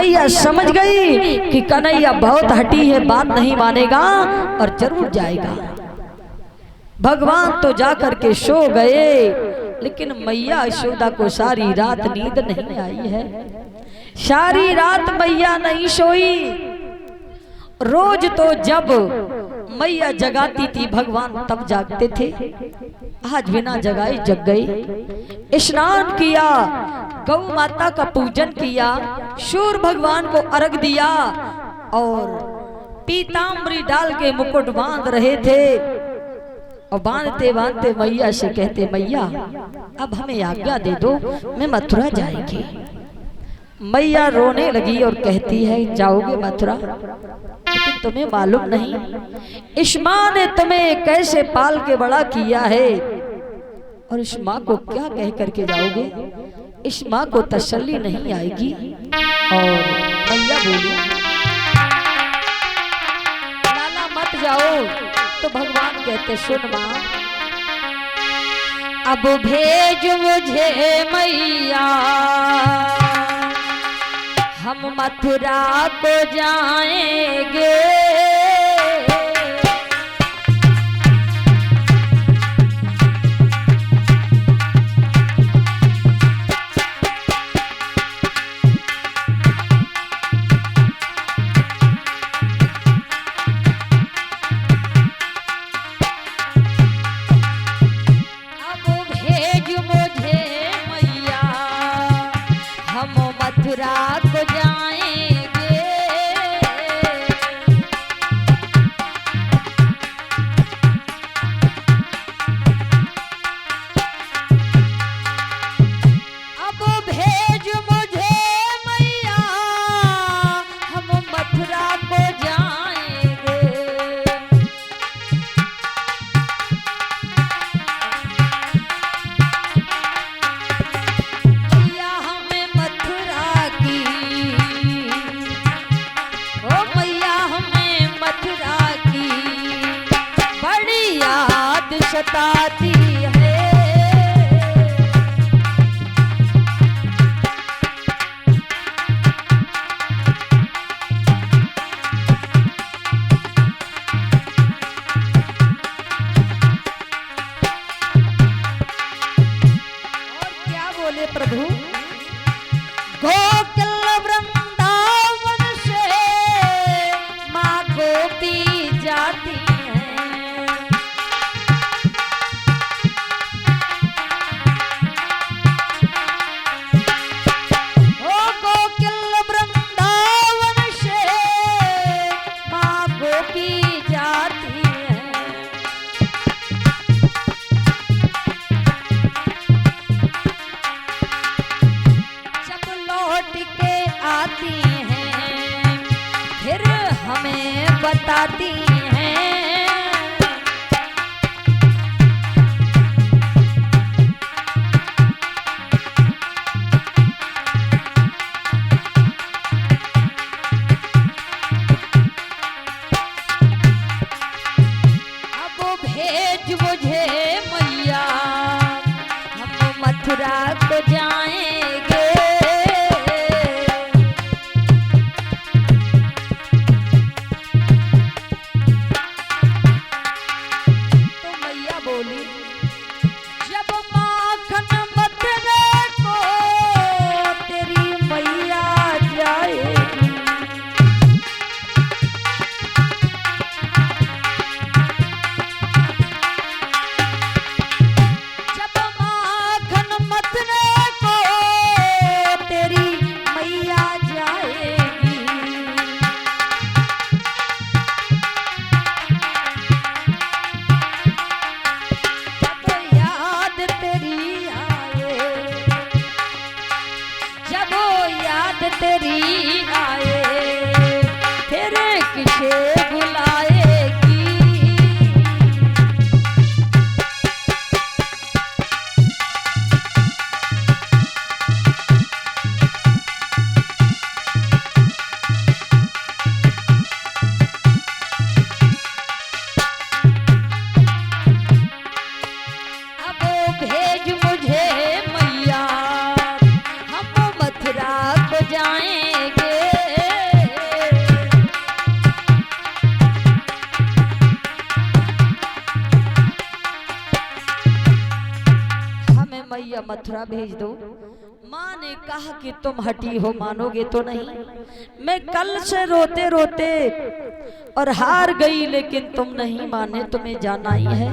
मैया समझ गई कि कन्हैया बहुत हठी है, बात नहीं मानेगा और जरूर जाएगा। भगवान तो जाकर के सो गए, लेकिन मैया यशोदा को सारी रात नींद नहीं आई है। सारी रात मैया नहीं सोई। रोज तो जब मैया जगाती थी भगवान तब जागते थे, आज बिना जगाए जग गए। स्नान किया, गौ माता का पूजन किया, सूर्य भगवान को अर्घ दिया और पीताम्बरी डाल के मुकुट बांध रहे थे। और बांधते बांधते मैया से कहते, मैया अब हमें आज्ञा दे दो, मैं मथुरा जाएंगी। मैया रोने लगी और कहती है, जाओगे मथुरा? लेकिन तुम्हें मालूम नहीं इस माँ ने तुम्हें कैसे पाल के बड़ा किया है, और इस माँ को क्या कह करके जाओगे? इस माँ को तसल्ली नहीं आएगी। और मैया बोली, लाला मत जाओ। तो भगवान कहते, सुन माँ, अब भेज मुझे मैया, हम मथुरा को जाएंगे। अब भेज मुझे मैया, हम मथुरा को जाएंगे। अब भेज मुझे मैया, हम मथुरा को जाएंगे। मैया हमें मथुरा की, ओ मैया हमें मथुरा की बड़ी याद सताती है। और क्या बोले प्रभु, गोकुल वृंदावन से माँ गोपी जाती हैं। ओ गोकुल वृंदावन से माँ गोपी जाती हैं। जब लौट के आती हैं फिर हमें बताती हैं। अब भेज मुझे मैया, हम मथुरा को जाएंगे। मथुरा भेज दो। माँ ने कहा कि तुम हटी हो, मानोगे तो नहीं। मैं कल से रोते रोते और हार गई, लेकिन तुम नहीं माने, तुम्हें जाना ही है।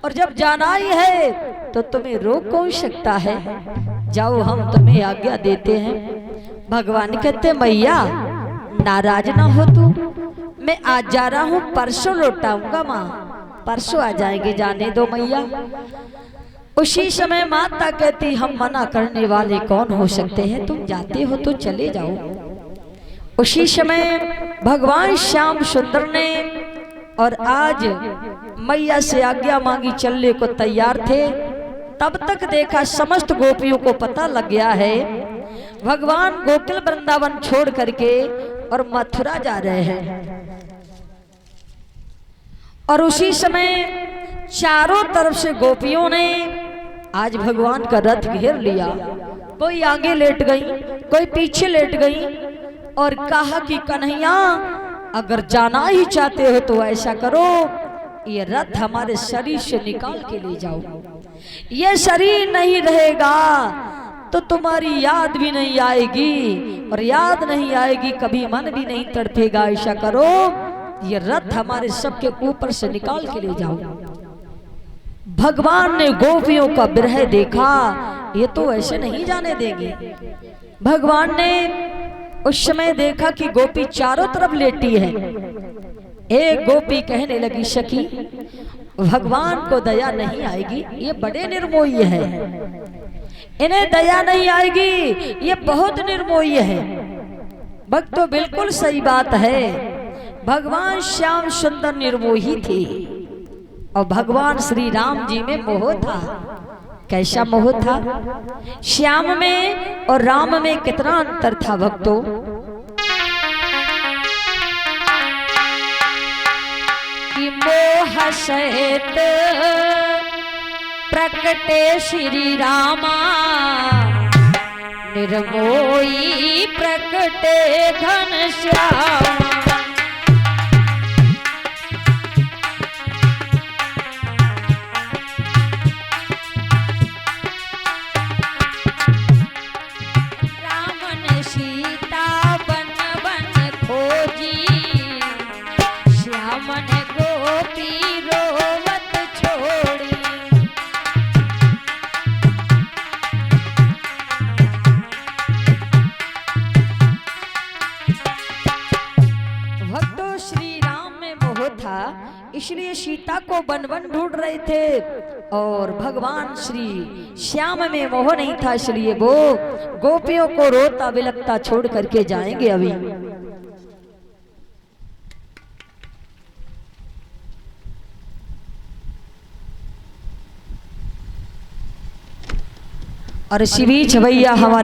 और जब जाना ही है तो तुम्हें रोक कौन सकता है। जाओ, हम तुम्हें आज्ञा देते हैं। भगवान कहते मैया नाराज ना हो तू, मैं आज जा रहा हूँ, परसों लौटाऊंगा माँ, परसों आ जाएंगे, जाने दो मैया। उसी समय माता कहती हम मना करने वाले कौन हो सकते हैं, तुम जाते हो तो चले जाओ। उसी समय भगवान श्याम सुंदर ने और आज मैया से आज्ञा मांगी, चलने को तैयार थे। तब तक देखा समस्त गोपियों को पता लग गया है भगवान गोकुल वृंदावन छोड़ करके और मथुरा जा रहे हैं। और उसी समय चारों तरफ से गोपियों ने आज भगवान का रथ घेर लिया। कोई आगे लेट गई, कोई पीछे लेट गई और कहा कि कन्हैया अगर जाना ही चाहते हो तो ऐसा करो, ये रथ हमारे शरीर से निकाल के ले जाओ। ये शरीर नहीं रहेगा तो तुम्हारी याद भी नहीं आएगी, और याद नहीं आएगी कभी मन भी नहीं तड़पेगा। ऐसा करो, ये रथ हमारे सबके ऊपर से निकाल के ले जाओ। भगवान ने गोपियों का विरह देखा, ये तो ऐसे नहीं जाने देंगे। भगवान ने उस समय देखा कि गोपी चारों तरफ लेटी है। एक गोपी कहने लगी सखी भगवान को दया नहीं आएगी, ये बड़े निर्मोही है, इन्हें दया नहीं आएगी, ये बहुत निर्मोही है। भक्तों बिल्कुल सही बात है, भगवान श्याम सुंदर निर्मोही थे और भगवान श्री राम जी में मोह था। कैसा मोह था? श्याम में और राम में कितना अंतर था भक्तों। कि मोह सहित प्रकटे श्री रामा, निर्मोही प्रकटे घनश्याम। इसलिए सीता को वन वन ढूंढ रहे थे और भगवान श्री श्याम में मोह नहीं था, इसलिए वो गोपियों को रोता बिलखता छोड़ करके जाएंगे अभी। और इसी बीच भैया हमारे